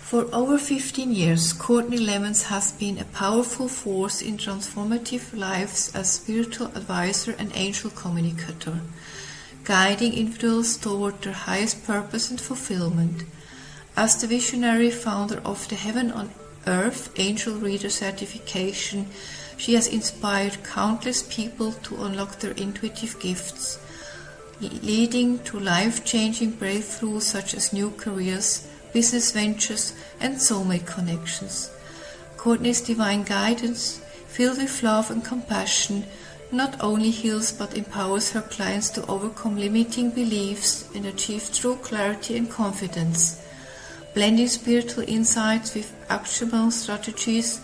For over 15 years, Courtney Lemons has been a powerful force in transformative lives as spiritual advisor and angel communicator, guiding individuals toward their highest purpose and fulfillment. As the visionary founder of the Heaven on Earth Angel Reader certification, she has inspired countless people to unlock their intuitive gifts, leading to life-changing breakthroughs such as new careers, business ventures, and soulmate connections. Courtney's divine guidance, filled with love and compassion, not only heals but empowers her clients to overcome limiting beliefs and achieve true clarity and confidence. Blending spiritual insights with actionable strategies,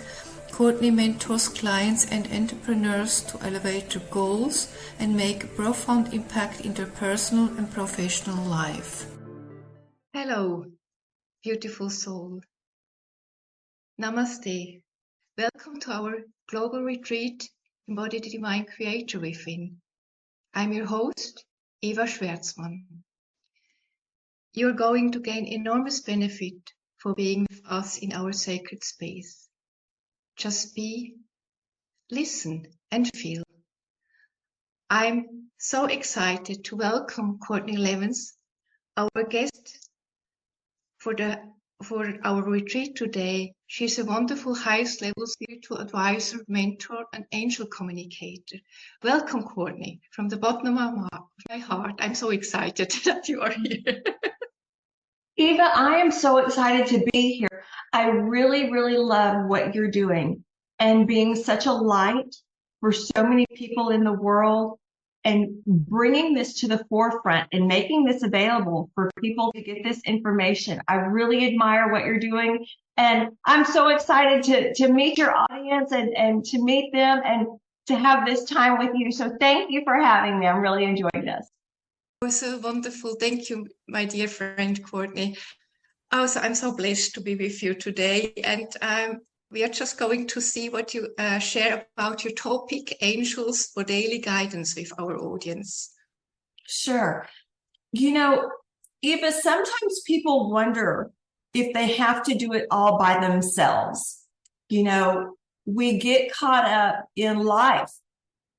Courtney mentors clients and entrepreneurs to elevate their goals and make a profound impact in their personal and professional life. Hello, beautiful soul. Namaste. Welcome to our global retreat, Embody the Divine Creator Within. I'm your host, Eva Schwerzmann. You're going to gain enormous benefit for being with us in our sacred space. Just be, listen, and feel. I'm so excited to welcome Courtney Lemons, our guest for our retreat today. She's a wonderful highest level spiritual advisor, mentor, and angel communicator. Welcome, Courtney, from the bottom of my heart. I'm so excited that you are here. Eva, I am so excited to be here. I really, really love what you're doing and being such a light for so many people in the world and bringing this to the forefront and making this available for people to get this information. I really admire what you're doing. And I'm so excited to meet your audience and to meet them and to have this time with you. So thank you for having me. I'm really enjoying this. So wonderful. Thank you, my dear friend Courtney. Also, I'm so blessed to be with you today. And we are just going to see what you share about your topic, angels for daily guidance, with our audience. Sure. You know, Eva, sometimes people wonder if they have to do it all by themselves. You know, we get caught up in life.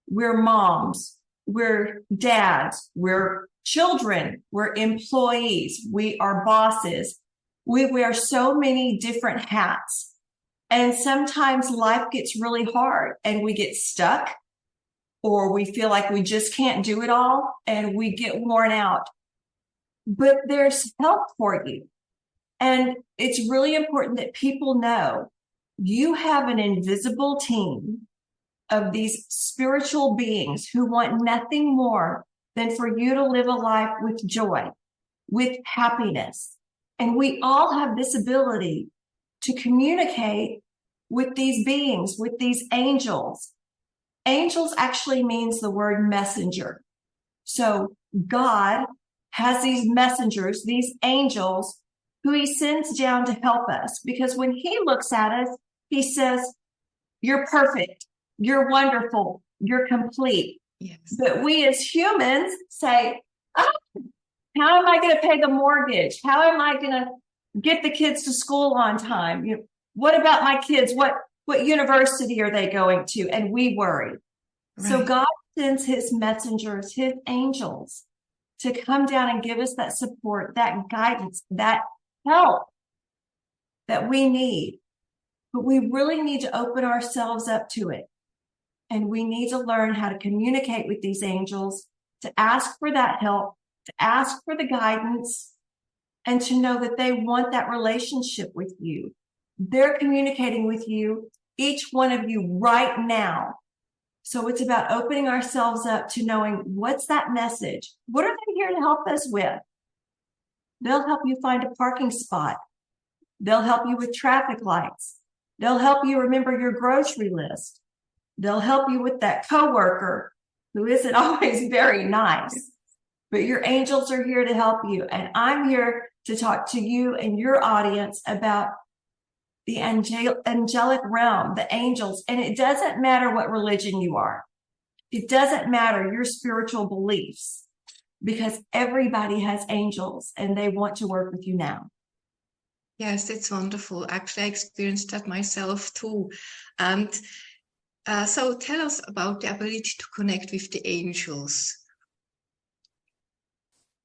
We're moms, we're dads, we're children, we're employees, we are bosses. We wear so many different hats. And sometimes life gets really hard and we get stuck, or we feel like we just can't do it all and we get worn out. But there's help for you. And it's really important that people know you have an invisible team of these spiritual beings who want nothing more than for you to live a life with joy, with happiness. And we all have this ability to communicate with these beings, with these angels. Angels actually means the word messenger. So God has these messengers, these angels, who he sends down to help us. Because when he looks at us, he says, you're perfect, you're wonderful, you're complete. Yes. But we as humans say, oh, how am I going to pay the mortgage? How am I going to get the kids to school on time? You know, what about my kids? What university are they going to? And we worry. Right. So God sends his messengers, his angels, to come down and give us that support, that guidance, that help that we need. But we really need to open ourselves up to it. And we need to learn how to communicate with these angels, to ask for that help, to ask for the guidance, and to know that they want that relationship with you. They're communicating with you, each one of you right now. So it's about opening ourselves up to knowing what's that message? What are they here to help us with? They'll help you find a parking spot. They'll help you with traffic lights. They'll help you remember your grocery list. They'll help you with that coworker who isn't always very nice. But your angels are here to help you. And I'm here to talk to you and your audience about the angelic realm, the angels. And it doesn't matter what religion you are. It doesn't matter your spiritual beliefs, because everybody has angels and they want to work with you now. Yes, it's wonderful. Actually, I experienced that myself too. And so tell us about the ability to connect with the angels.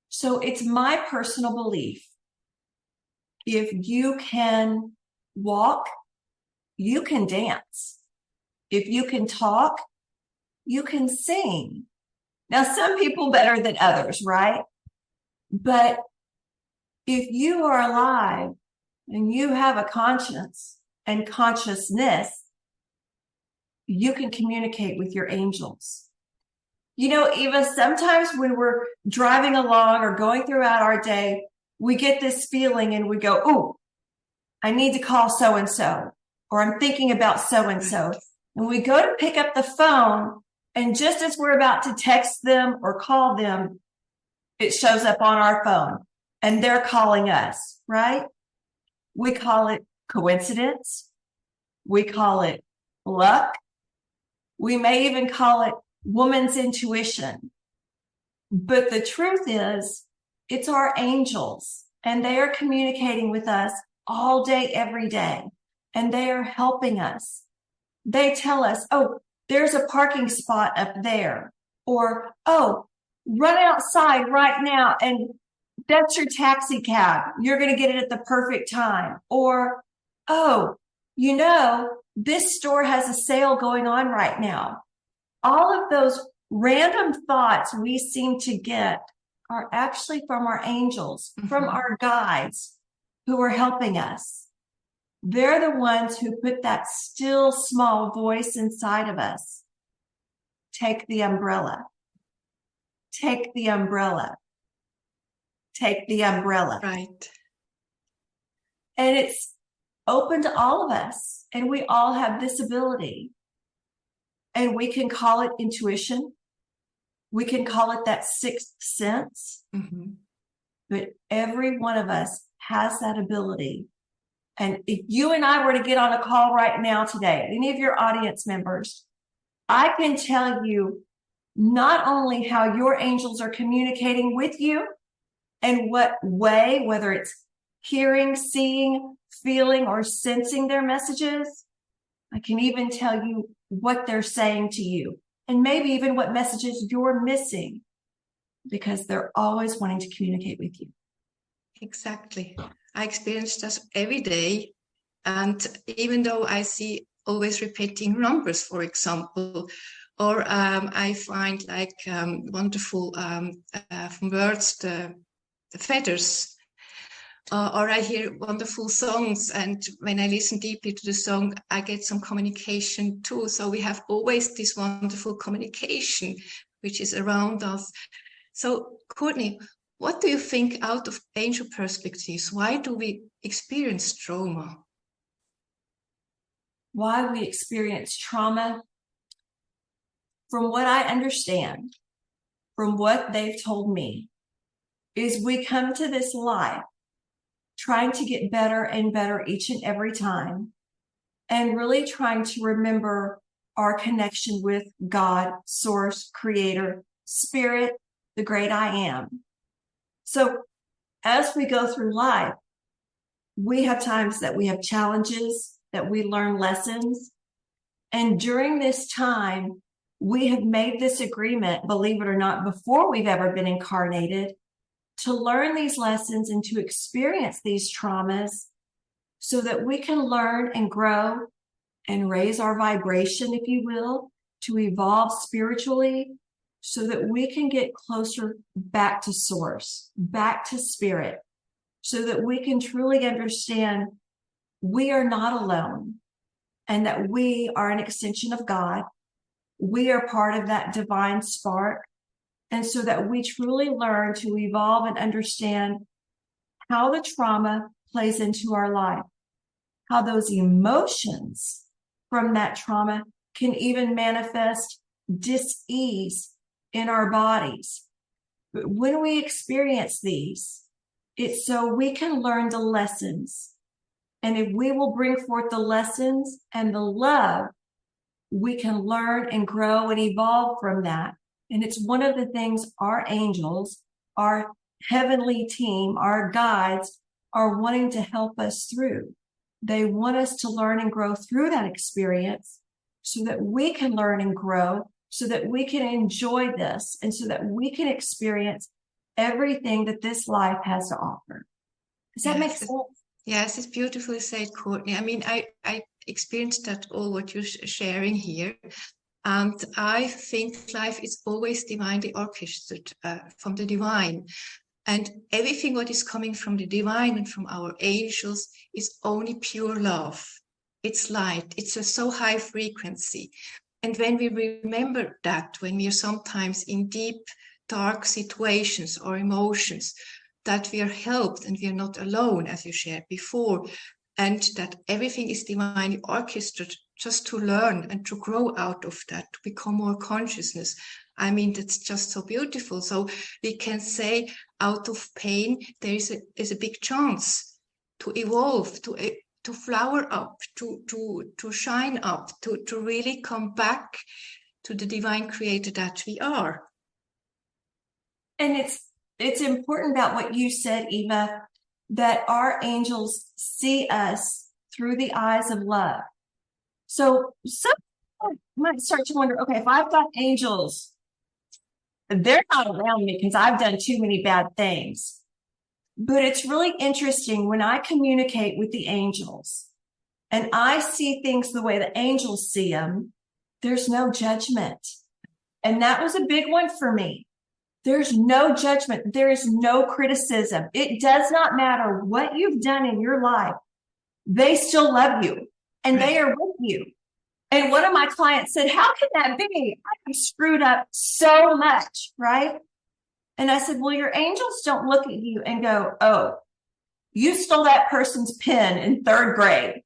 So it's my personal belief. If you can walk, you can dance. If you can talk, you can sing. Now, some people better than others, right? But if you are alive and you have a conscience and consciousness, you can communicate with your angels. You know, Eva, sometimes when we're driving along or going throughout our day, we get this feeling and we go, oh, I need to call so-and-so, or I'm thinking about so-and-so. And we go to pick up the phone, and just as we're about to text them or call them, it shows up on our phone and they're calling us, right? We call it coincidence. We call it luck. We may even call it woman's intuition. But the truth is, it's our angels, and they are communicating with us all day, every day, and they are helping us. They tell us, oh, there's a parking spot up there, or, oh, run outside right now and that's your taxi cab. You're going to get it at the perfect time. Or, oh, you know, this store has a sale going on right now. All of those random thoughts we seem to get are actually from our angels, from our guides who are helping us. They're the ones who put that still small voice inside of us. Take the umbrella. Take the umbrella. Take the umbrella. Right. And it's open to all of us. And we all have this ability. And we can call it intuition. We can call it that sixth sense. But every one of us has that ability. And if you and I were to get on a call right now today, any of your audience members, I can tell you not only how your angels are communicating with you and what way, whether it's hearing, seeing, feeling, or sensing their messages, I can even tell you what they're saying to you and maybe even what messages you're missing, because they're always wanting to communicate with you. Exactly. I experience this every day. And even though I see always repeating numbers, for example, or I find like wonderful from birds, the feathers, or I hear wonderful songs. And when I listen deeply to the song, I get some communication too. So we have always this wonderful communication, which is around us. So Courtney, what do you think out of angel perspectives? Why do we experience trauma? Why we experience trauma? From what I understand, from what they've told me, is we come to this life trying to get better and better each and every time, and really trying to remember our connection with God, Source, Creator, Spirit, the great I am. So as we go through life, we have times that we have challenges, that we learn lessons. And during this time, we have made this agreement, believe it or not, before we've ever been incarnated, to learn these lessons and to experience these traumas so that we can learn and grow and raise our vibration, if you will, to evolve spiritually so that we can get closer back to Source, back to Spirit, so that we can truly understand we are not alone and that we are an extension of God. We are part of that divine spark. And so that we truly learn to evolve and understand how the trauma plays into our life, how those emotions from that trauma can even manifest dis-ease in our bodies. But when we experience these, it's so we can learn the lessons. And if we will bring forth the lessons and the love, we can learn and grow and evolve from that. And it's one of the things our angels, our heavenly team, our guides are wanting to help us through. They want us to learn and grow through that experience so that we can learn and grow, so that we can enjoy this, and so that we can experience everything that this life has to offer. Does that make sense? Yes, it's beautifully said, Courtney. I mean, I experienced that all what you're sharing here. And I think life is always divinely orchestrated from the divine. And everything what is coming from the divine and from our angels is only pure love. It's light. It's a so high frequency. And when we remember that, when we are sometimes in deep, dark situations or emotions, that we are helped and we are not alone, as you shared before, and that everything is divinely orchestrated just to learn and to grow out of that, to become more consciousness. I mean, that's just so beautiful. So we can say out of pain, there is a big chance to evolve, to flower up, to shine up, to really come back to the divine creator that we are. And it's important about what you said, Eva, that our angels see us through the eyes of love. So some might start to wonder, okay, if I've got angels, they're not around me because I've done too many bad things. But it's really interesting when I communicate with the angels and I see things the way the angels see them, there's no judgment. And that was a big one for me. There's no judgment. There is no criticism. It does not matter what you've done in your life. They still love you and they are with you. And one of my clients said, how can that be? I screwed up so much, right? And I said, well, your angels don't look at you and go, oh, you stole that person's pen in 3rd grade.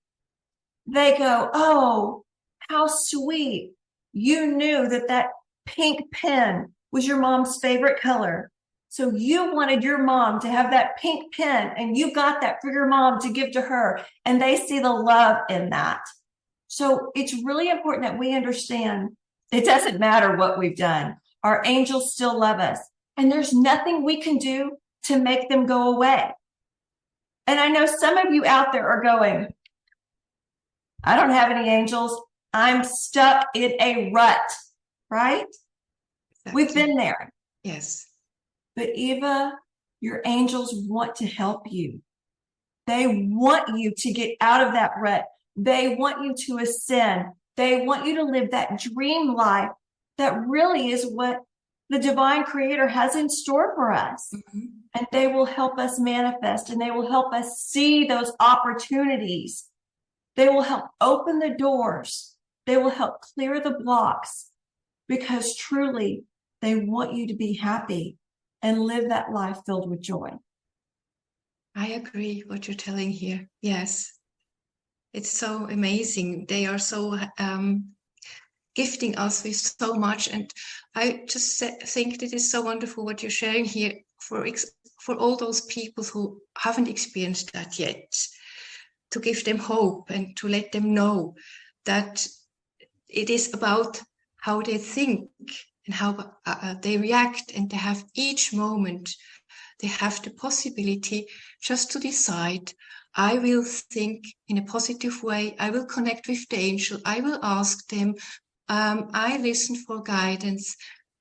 They go, oh, how sweet. You knew that pink pen was your mom's favorite color. So you wanted your mom to have that pink pen and you got that for your mom to give to her. And they see the love in that. So it's really important that we understand it doesn't matter what we've done. Our angels still love us. And there's nothing we can do to make them go away. And I know some of you out there are going, I don't have any angels. I'm stuck in a rut, right? Exactly. We've been there. Yes. But Eva, your angels want to help you. They want you to get out of that rut. They want you to ascend. They want you to live that dream life that really is what the divine creator has in store for us. Mm-hmm. And they will help us manifest and they will help us see those opportunities. They will help open the doors. They will help clear the blocks because truly they want you to be happy and live that life filled with joy. I agree what you're telling here. Yes. It's so amazing. They are so gifting us with so much. And I just think that it's so wonderful what you're sharing here for all those people who haven't experienced that yet, to give them hope and to let them know that it is about how they think and how they react, and they have each moment, they have the possibility just to decide, I will think in a positive way, I will connect with the angel, I will ask them, I listen for guidance,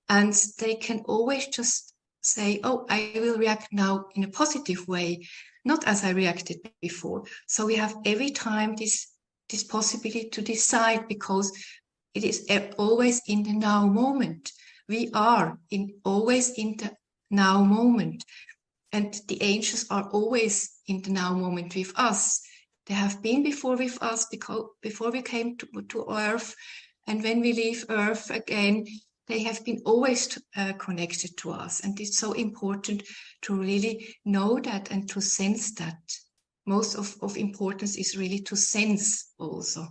and they can always just say, oh, I will react now in a positive way, not as I reacted before. So we have every time this possibility to decide, because it is always in the now moment. We are always in the now moment. And the angels are always in the now moment with us. They have been before with us before we came to Earth. And when we leave Earth again, they have been always connected to us. And it's so important to really know that and to sense that. Most of importance is really to sense also.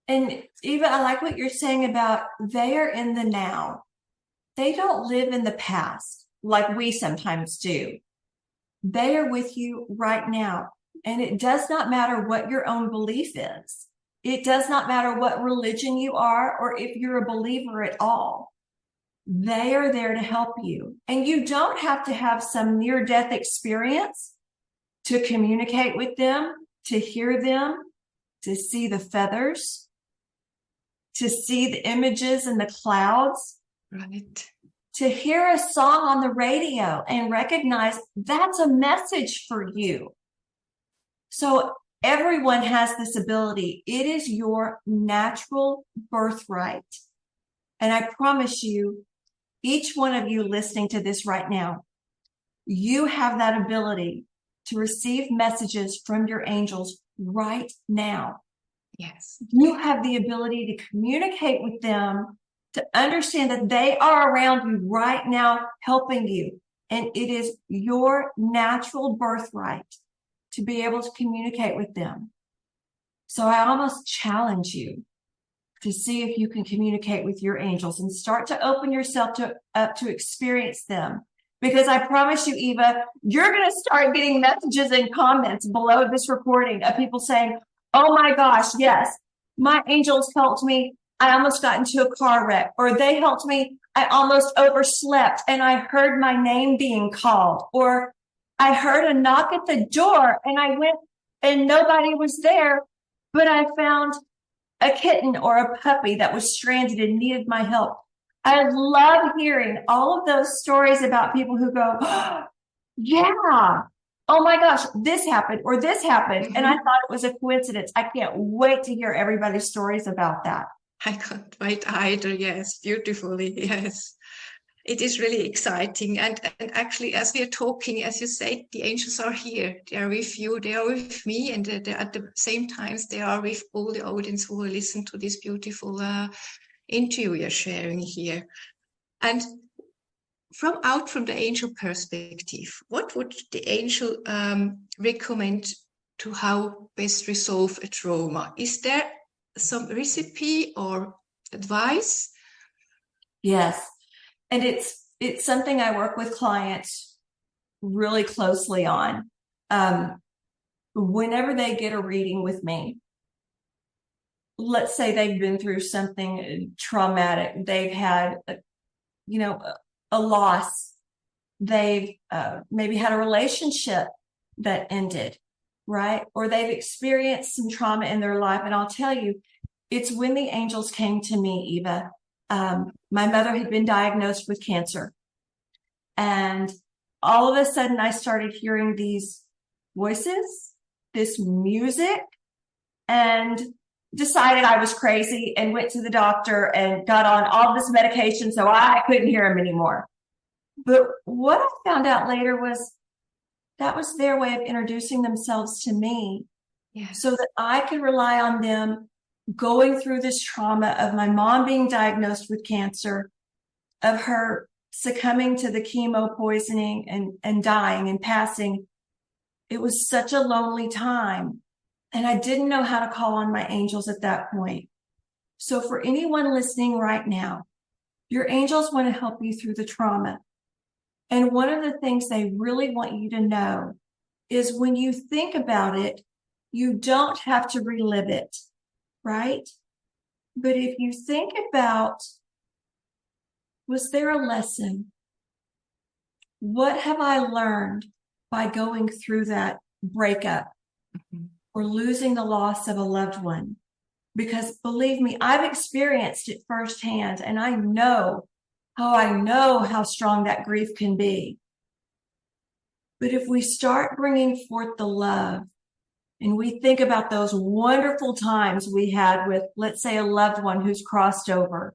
And Eva, I like what you're saying about they are in the now. They don't live in the past like we sometimes do. They are with you right now. And it does not matter what your own belief is. It does not matter what religion you are or if you're a believer at all. They are there to help you. And you don't have to have some near-death experience to communicate with them, to hear them, to see the feathers, to see the images in the clouds, Right. to hear a song on the radio and recognize that's a message for you. So everyone has this ability. It is your natural birthright. And I promise you, each one of you listening to this right now, you have that ability to receive messages from your angels right now. Yes. You have the ability to communicate with them, to understand that they are around you right now, helping you. And it is your natural birthright to be able to communicate with them. So I almost challenge you to see if you can communicate with your angels and start to open yourself up to experience them. Because I promise you, Eva, you're going to start getting messages and comments below this recording of people saying, oh my gosh, yes, my angels helped me. I almost got into a car wreck, or they helped me. I almost overslept and I heard my name being called, or I heard a knock at the door and I went and nobody was there, but I found a kitten or a puppy that was stranded and needed my help. I love hearing all of those stories about people who go, oh, yeah, oh my gosh, this happened or this happened. Mm-hmm. And I thought it was a coincidence. I can't wait to hear everybody's stories about that. I can't wait either. Yes, beautifully. Yes. It is really exciting. And actually, as we are talking, as you say, the angels are here. They are with you. They are with me. And at the same time, they are with all the audience who will listen to this beautiful interview we are sharing here. And from the angel perspective, what would the angel recommend to how best resolve a trauma? Is there some recipe or advice? Yes. And it's something I work with clients really closely on. Whenever they get a reading with me, let's say they've been through something traumatic, they've had, a loss, they've maybe had a relationship that ended, right? Or they've experienced some trauma in their life. And I'll tell you, it's when the angels came to me, Eva. My mother had been diagnosed with cancer. And all of a sudden I started hearing these voices, this music, and decided I was crazy and went to the doctor and got on all this medication so I couldn't hear him anymore. But what I found out later was that was their way of introducing themselves to me. Yes. So that I could rely on them going through this trauma of my mom being diagnosed with cancer, of her succumbing to the chemo poisoning and dying and passing. It was such a lonely time. And I didn't know how to call on my angels at that point. So for anyone listening right now, your angels want to help you through the trauma. And one of the things they really want you to know is when you think about it, you don't have to relive it, right? But if you think about, was there a lesson? What have I learned by going through that breakup or losing the loss of a loved one? Because believe me, I've experienced it firsthand, and I know how strong that grief can be. But if we start bringing forth the love, and we think about those wonderful times we had with, let's say, a loved one who's crossed over,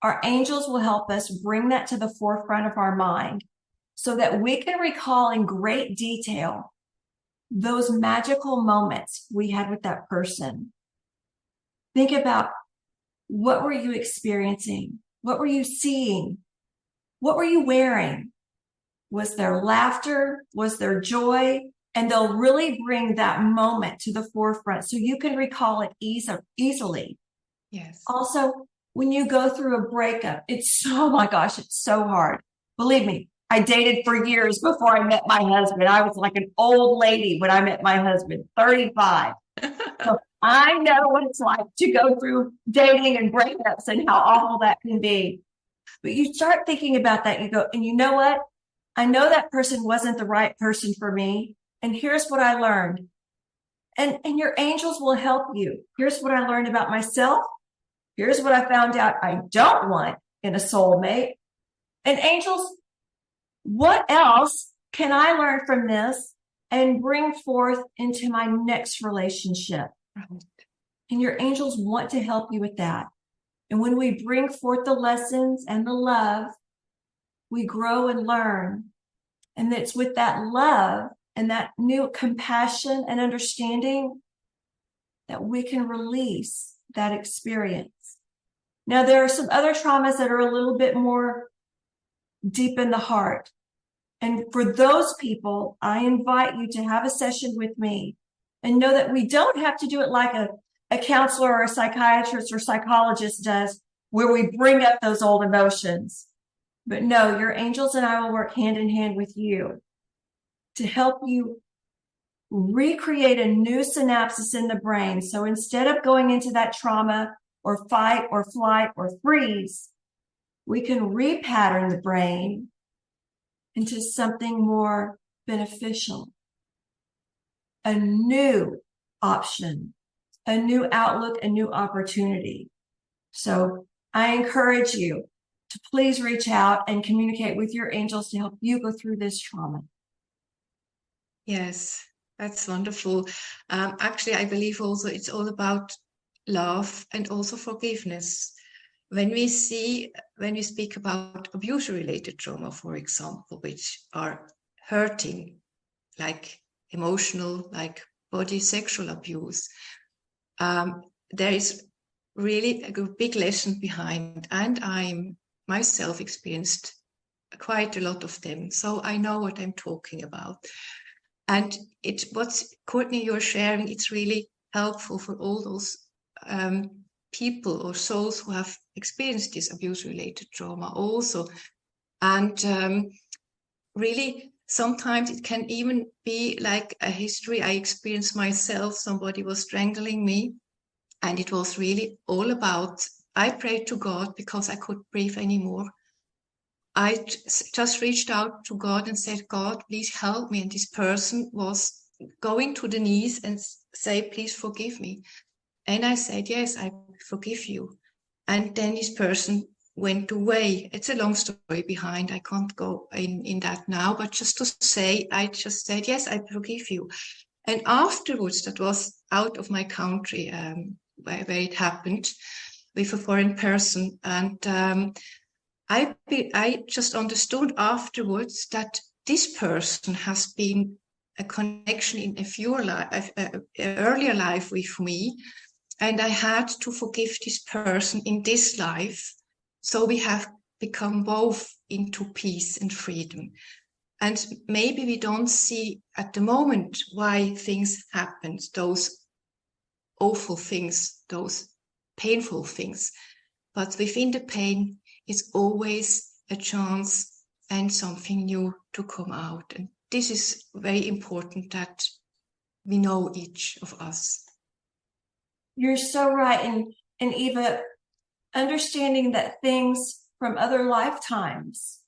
our angels will help us bring that to the forefront of our mind so that we can recall in great detail those magical moments we had with that person. Think about, what were you experiencing? What were you seeing? What were you wearing? Was there laughter? Was there joy? And they'll really bring that moment to the forefront so you can recall it easily. Yes. Also, when you go through a breakup, oh my gosh, it's so hard. Believe me, I dated for years before I met my husband. I was like an old lady when I met my husband, 35. So I know what it's like to go through dating and breakups and how awful that can be. But you start thinking about that, you go, and you know what? I know that person wasn't the right person for me. And here's what I learned. And your angels will help you. Here's what I learned about myself. Here's what I found out I don't want in a soulmate. And angels, what else can I learn from this and bring forth into my next relationship? Right. And your angels want to help you with that. And when we bring forth the lessons and the love, we grow and learn. And it's with that love and that new compassion and understanding that we can release that experience. Now, there are some other traumas that are a little bit more deep in the heart. And for those people, I invite you to have a session with me and know that we don't have to do it like a counselor or a psychiatrist or psychologist does, where we bring up those old emotions. But no, your angels and I will work hand in hand with you to help you recreate a new synapses in the brain. So instead of going into that trauma or fight or flight or freeze, we can repattern the brain into something more beneficial, a new option, a new outlook, a new opportunity. So I encourage you to please reach out and communicate with your angels to help you go through this trauma. Yes, that's wonderful. Actually, I believe also it's all about love and also forgiveness. When we speak about abuse-related trauma, for example, which are hurting, like emotional, like body sexual abuse, there is really a big lesson behind, and I'm myself experienced quite a lot of them, so I know what I'm talking about. And what's Courtney you're sharing, it's really helpful for all those people or souls who have experienced this abuse-related trauma also. And really, sometimes it can even be like a history I experienced myself. Somebody was strangling me, and it was really all about, I prayed to God because I couldn't breathe anymore. I just reached out to God and said, God, please help me. And this person was going to the knees and say, please forgive me. And I said, yes, I forgive you. And then this person went away. It's a long story behind. I can't go in that now, but just to say, I just said, yes, I forgive you. And afterwards, that was out of my country, where it happened with a foreign person. And I just understood afterwards that this person has been a connection in earlier life with me, and I had to forgive this person in this life. So we have become both into peace and freedom. And maybe we don't see at the moment why things happened, those awful things, those painful things. But within the pain is always a chance and something new to come out. And this is very important that we know each of us. You're so right. And Eva, understanding that things from other lifetimes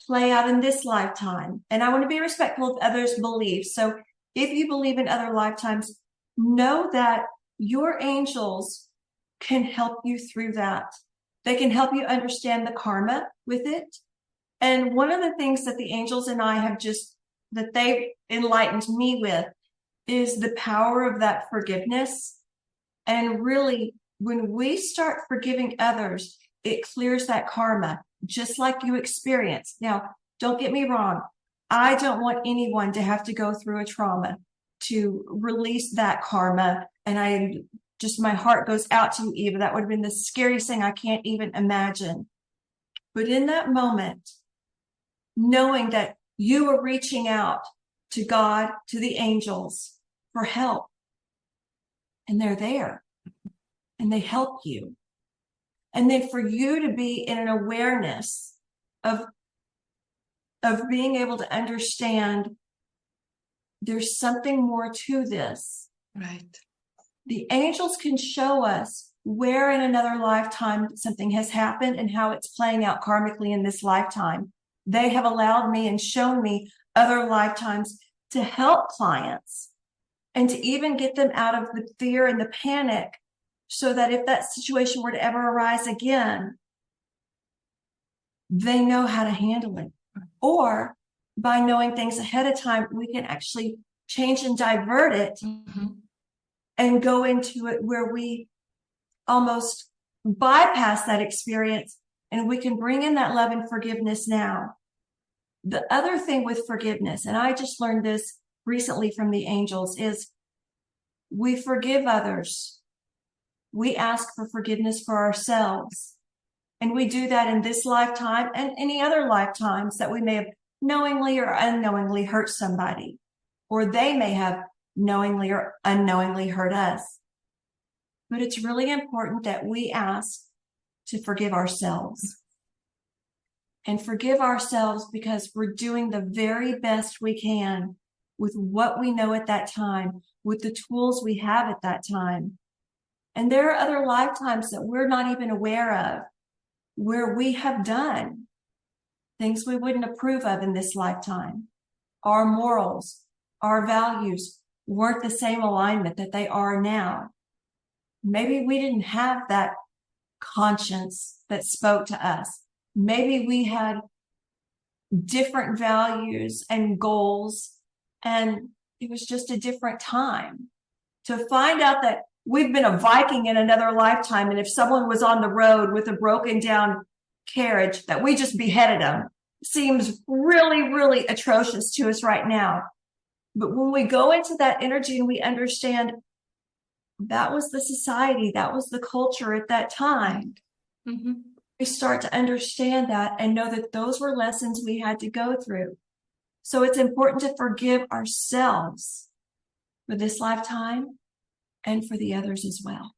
play out in this lifetime. And I want to be respectful of others' beliefs. So if you believe in other lifetimes, know that your angels can help you through that. They can help you understand the karma with it. And one of the things that the angels and I have that they've enlightened me with is the power of that forgiveness. And really, when we start forgiving others, it clears that karma, just like you experience. Now, don't get me wrong. I don't want anyone to have to go through a trauma to release that karma. And my heart goes out to you, Eva. That would have been the scariest thing I can't even imagine. But in that moment, knowing that you are reaching out to God, to the angels for help, and they're there, and they help you. And then for you to be in an awareness of being able to understand there's something more to this. Right. The angels can show us where in another lifetime something has happened and how it's playing out karmically in this lifetime. They have allowed me and shown me other lifetimes to help clients and to even get them out of the fear and the panic, so that if that situation were to ever arise again, they know how to handle it. Or by knowing things ahead of time, we can actually change and divert it and go into it where we almost bypass that experience, and we can bring in that love and forgiveness now. The other thing with forgiveness, and I just learned this recently from the angels, is we forgive others. We ask for forgiveness for ourselves. And we do that in this lifetime and any other lifetimes that we may have knowingly or unknowingly hurt somebody, or they may have knowingly or unknowingly hurt us. But it's really important that we ask to forgive ourselves. And forgive ourselves because we're doing the very best we can with what we know at that time, with the tools we have at that time. And there are other lifetimes that we're not even aware of, where we have done things we wouldn't approve of in this lifetime. Our morals, our values weren't the same alignment that they are now. Maybe we didn't have that conscience that spoke to us. Maybe we had different values and goals, and it was just a different time. To find out that we've been a Viking in another lifetime, and if someone was on the road with a broken down carriage, that we just beheaded them, seems really, really atrocious to us right now. But when we go into that energy and we understand that was the society, that was the culture at that time, we start to understand that and know that those were lessons we had to go through. So it's important to forgive ourselves for this lifetime and for the others as well.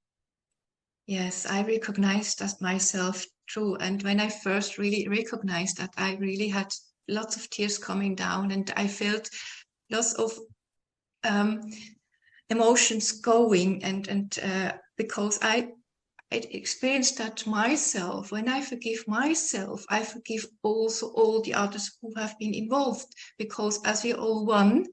Yes, I recognized that myself too. And when I first really recognized that, I really had lots of tears coming down, and I felt lots of emotions going, and because I experienced that myself. When I forgive myself, I forgive also all the others who have been involved, because as we're all one,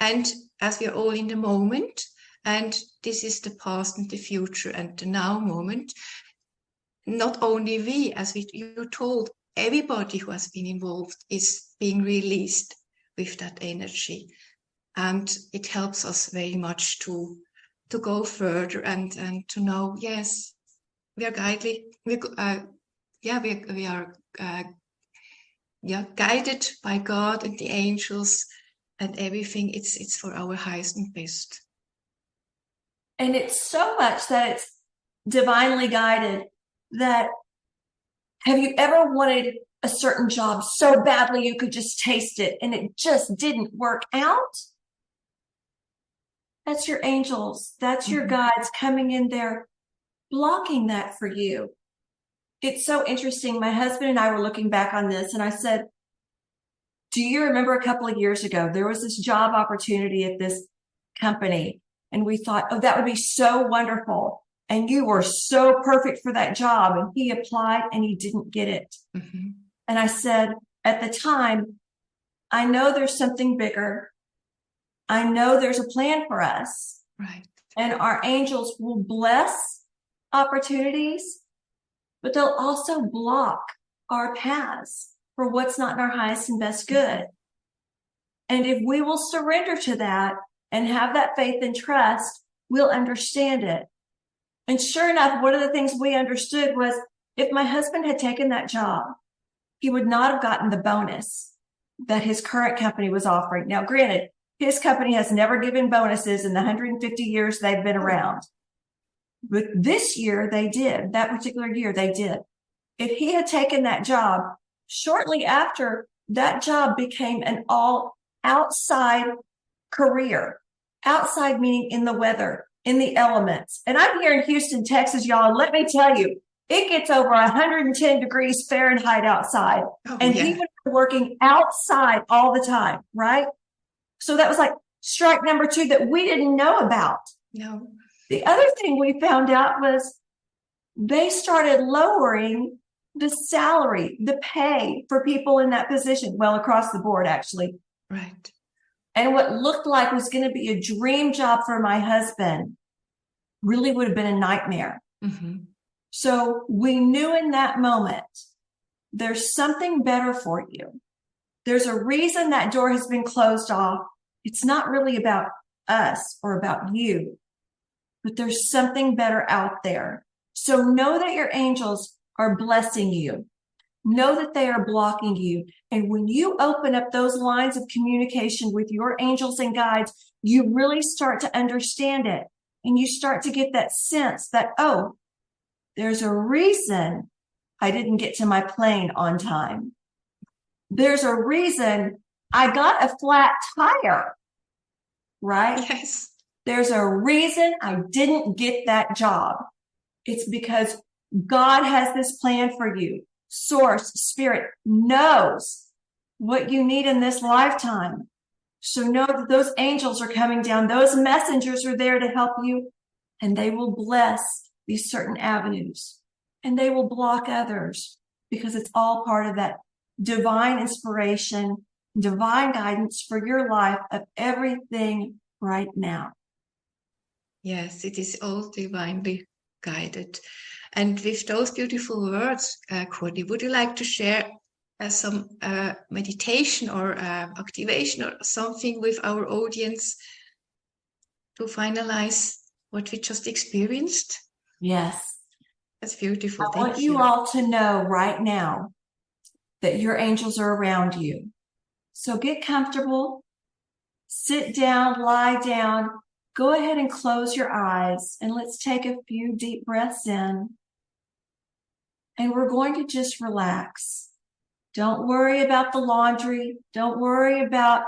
and as we're all in the moment, and this is the past and the future and the now moment, not only we, as you told, everybody who has been involved is being released with that energy. And it helps us very much to go further and to know, yes, we are guided. We are guided by God and the angels, and everything. It's for our highest and best. And it's so much that it's divinely guided. That, have you ever wanted a certain job so badly you could just taste it and it just didn't work out? That's your angels. That's your guides coming in there, blocking that for you. It's so interesting. My husband and I were looking back on this, and I said, do you remember a couple of years ago, there was this job opportunity at this company, and we thought, oh, that would be so wonderful. And you were so perfect for that job. And he applied and he didn't get it. And I said, at the time, I know there's something bigger. I know there's a plan for us. Right. And our angels will bless opportunities, but they'll also block our paths for what's not in our highest and best good. And if we will surrender to that and have that faith and trust, we'll understand it. And sure enough, one of the things we understood was, if my husband had taken that job, he would not have gotten the bonus that his current company was offering. Now, granted, his company has never given bonuses in the 150 years they've been around. But this year they did. That particular year they did. If he had taken that job, shortly after, that job became an all outside career. Outside meaning in the weather, in the elements. And I'm here in Houston, Texas, y'all. And let me tell you, it gets over 110 degrees Fahrenheit outside. And he was working outside all the time, right? So that was like strike number 2 that we didn't know about. No. The other thing we found out was they started lowering the salary, the pay for people in that position. Well, across the board, actually. Right. And what looked like was going to be a dream job for my husband really would have been a nightmare. Mm-hmm. So we knew in that moment, there's something better for you. There's a reason that door has been closed off. It's not really about us or about you, but there's something better out there. So know that your angels are blessing you. Know that they are blocking you. And when you open up those lines of communication with your angels and guides, you really start to understand it. And you start to get that sense that, oh, there's a reason I didn't get to my plane on time. There's a reason I got a flat tire, right? Yes. There's a reason I didn't get that job. It's because God has this plan for you. Source, Spirit knows what you need in this lifetime. So know that those angels are coming down. Those messengers are there to help you, and they will bless these certain avenues, and they will block others, because it's all part of that divine inspiration, divine guidance for your life of everything right now. Yes, it is all divinely guided. And with those beautiful words, Courtney, would you like to share some meditation or activation or something with our audience to finalize what we just experienced? Yes. That's beautiful. I want you all to know right now that your angels are around you. So get comfortable, sit down, lie down, go ahead and close your eyes, and let's take a few deep breaths in. And we're going to just relax. Don't worry about the laundry. Don't worry about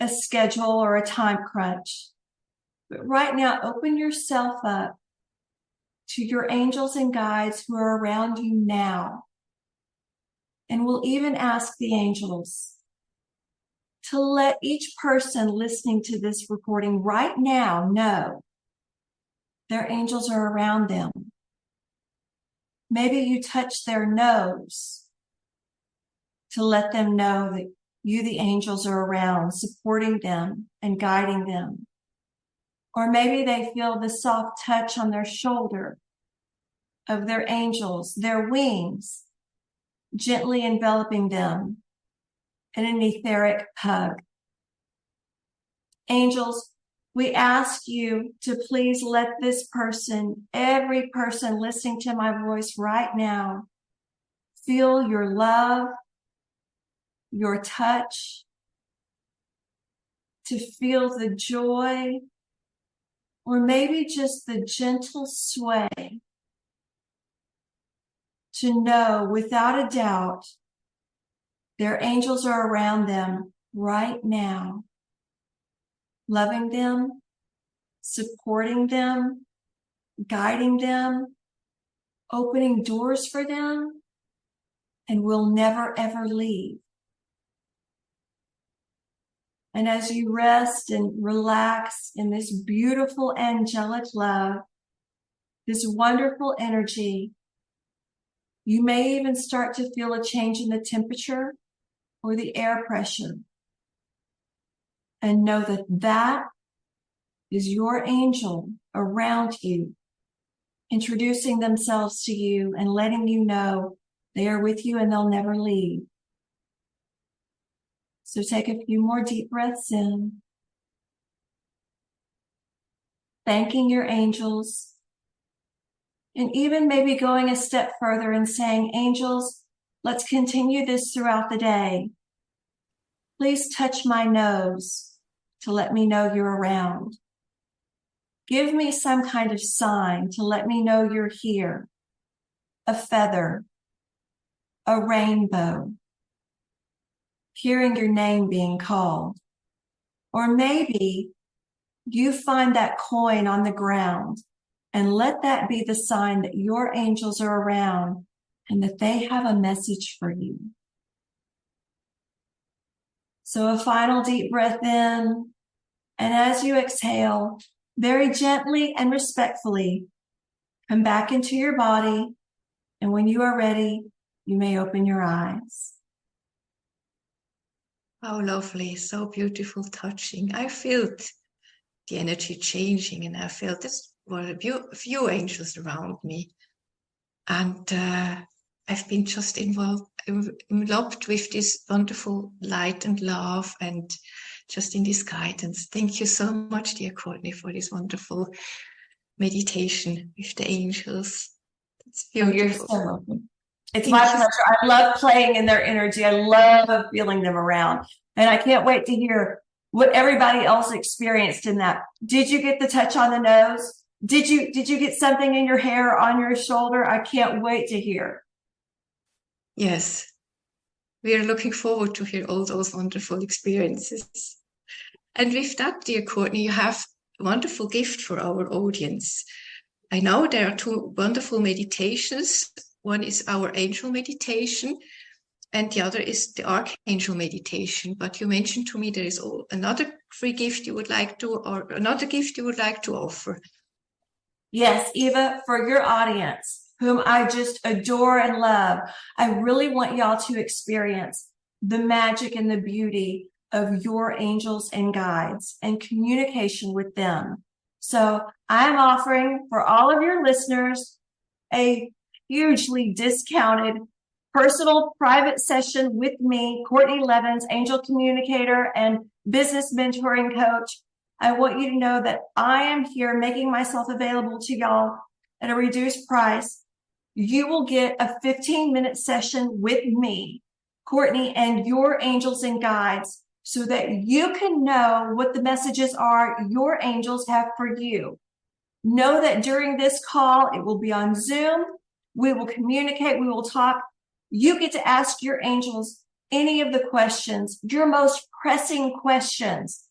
a schedule or a time crunch. But right now, open yourself up to your angels and guides who are around you now. And we'll even ask the angels to let each person listening to this recording right now know their angels are around them. Maybe you touch their nose to let them know that you, the angels, are around, supporting them and guiding them. Or maybe they feel the soft touch on their shoulder of their angels, their wings, gently enveloping them in an etheric hug. Angels, we ask you to please let this person, every person listening to my voice right now, feel your love, your touch, to feel the joy, or maybe just the gentle sway, to know without a doubt their angels are around them right now, loving them, supporting them, guiding them, opening doors for them, and will never, ever leave. And as you rest and relax in this beautiful angelic love, this wonderful energy, you may even start to feel a change in the temperature or the air pressure. And know that that is your angel around you, introducing themselves to you and letting you know they are with you and they'll never leave. So take a few more deep breaths in, thanking your angels, and even maybe going a step further and saying, angels, let's continue this throughout the day. Please touch my nose to let me know you're around. Give me some kind of sign to let me know you're here. A feather, a rainbow, hearing your name being called. Or maybe you find that coin on the ground and let that be the sign that your angels are around and that they have a message for you. So a final deep breath in, and as you exhale, very gently and respectfully, come back into your body, and when you are ready, you may open your eyes. How lovely, so beautiful, touching. I felt the energy changing, and I felt this were a few angels around me. And I've been just enveloped with this wonderful light and love, and just in this guidance. Thank you so much, dear Courtney, for this wonderful meditation with the angels. It's beautiful. Oh, you're so welcome. It's my pleasure. I love playing in their energy. I love feeling them around. And I can't wait to hear what everybody else experienced in that. Did you get the touch on the nose? Did you get something in your hair, on your shoulder? I can't wait to hear. Yes. We are looking forward to hear all those wonderful experiences. And with that, dear Courtney, you have a wonderful gift for our audience. I know there are two wonderful meditations. One is our angel meditation, and the other is the archangel meditation. But you mentioned to me there is another free gift you would like to, or another gift you would like to offer. Yes, Eva, for your audience, whom I just adore and love, I really want y'all to experience the magic and the beauty of your angels and guides and communication with them. So I'm offering for all of your listeners a hugely discounted personal private session with me, Courtney Levens, angel communicator and business mentoring coach. I want you to know that I am here making myself available to y'all at a reduced price. You will get a 15-minute session with me, Courtney, and your angels and guides, so that you can know what the messages are your angels have for you. Know that during this call, it will be on Zoom. We will communicate. We will talk. You get to ask your angels any of the questions, your most pressing questions.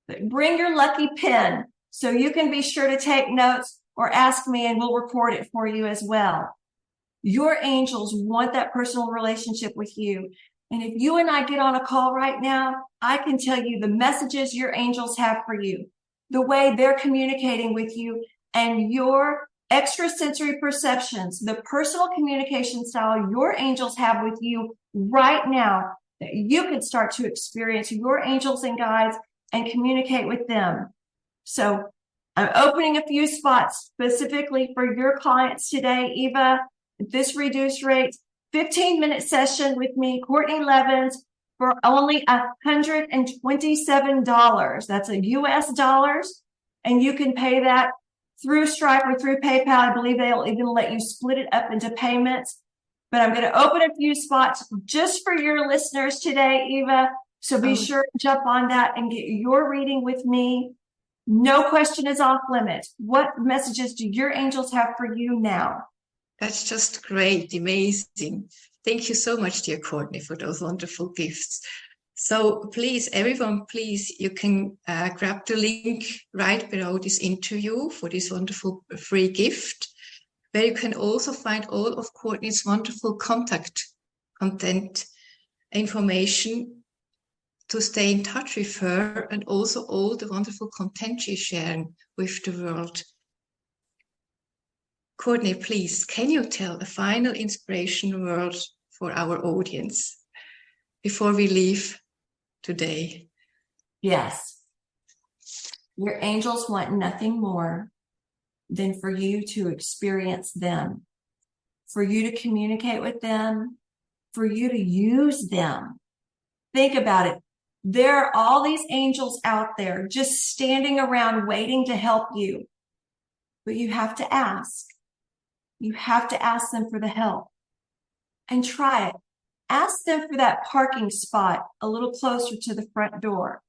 But bring your lucky pen so you can be sure to take notes or ask me and we'll record it for you as well. Your angels want that personal relationship with you. And if you and I get on a call right now, I can tell you the messages your angels have for you, the way they're communicating with you, and your extrasensory perceptions, the personal communication style your angels have with you right now, that you can start to experience your angels and guides and communicate with them. So I'm opening a few spots specifically for your clients today, Eva, at this reduced rate, 15-minute session with me, Courtney Levens, for only $127. That's a US dollars. And you can pay that through Stripe or through PayPal. I believe they'll even let you split it up into payments. But I'm going to open a few spots just for your listeners today, Eva. So be sure to jump on that and get your reading with me. No question is off limits. What messages do your angels have for you now? That's just great, amazing. Thank you so much, dear Courtney, for those wonderful gifts. So please, everyone, please, you can grab the link right below this interview for this wonderful free gift, where you can also find all of Courtney's wonderful content information to stay in touch with her, and also all the wonderful content she's sharing with the world. Courtney, please, can you tell a final inspiration word for our audience before we leave today? Yes. Your angels want nothing more than for you to experience them, for you to communicate with them, for you to use them. Think about it. There are all these angels out there just standing around waiting to help you. But you have to ask. You have to ask them for the help. And try it. Ask them for that parking spot a little closer to the front door.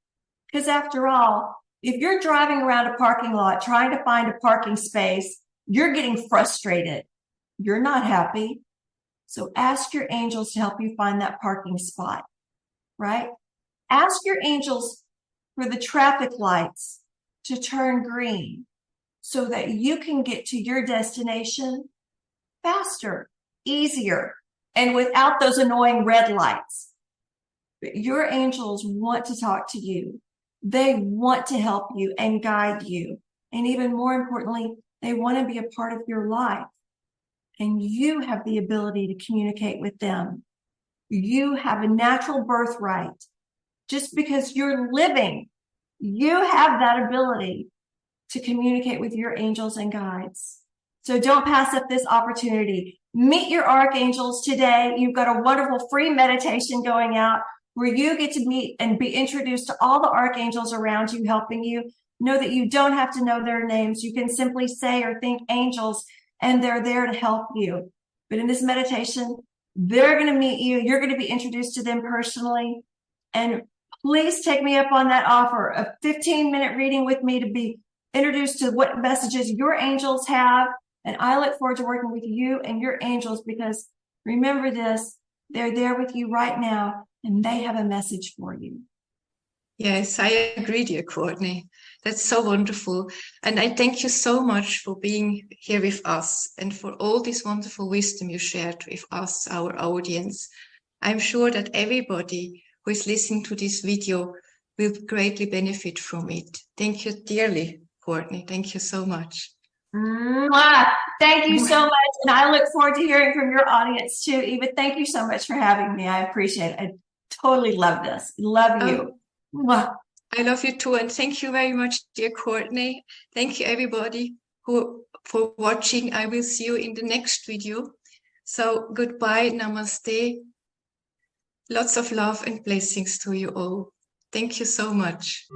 Because after all, if you're driving around a parking lot trying to find a parking space, you're getting frustrated. You're not happy. So ask your angels to help you find that parking spot, right? Ask your angels for the traffic lights to turn green so that you can get to your destination faster, easier, and without those annoying red lights. But your angels want to talk to you. They want to help you and guide you. And even more importantly, they want to be a part of your life. And you have the ability to communicate with them. You have a natural birthright. just because you're living, you have that ability to communicate with your angels and guides. So don't pass up this opportunity. Meet your archangels today. You've got a wonderful free meditation going out where you get to meet and be introduced to all the archangels around you, helping you. Know that you don't have to know their names. You can simply say or think angels, and they're there to help you. But in this meditation, they're going to meet you. You're going to be introduced to them personally. And please take me up on that offer of 15-minute reading with me to be introduced to what messages your angels have. And I look forward to working with you and your angels, because remember this, they're there with you right now and they have a message for you. Yes, I agree, dear Courtney. That's so wonderful. And I thank you so much for being here with us and for all this wonderful wisdom you shared with us, our audience. I'm sure that everybody who is listening to this video will greatly benefit from it. Thank you dearly, Courtney. Thank you so much. Mwah! Thank you so much. And I look forward to hearing from your audience too. Eva, thank you so much for having me. I appreciate it. I totally love this. Love you. Mwah. I love you too. And thank you very much, dear Courtney. Thank you, everybody, for watching. I will see you in the next video. So goodbye, namaste. Lots of love and blessings to you all. Thank you so much.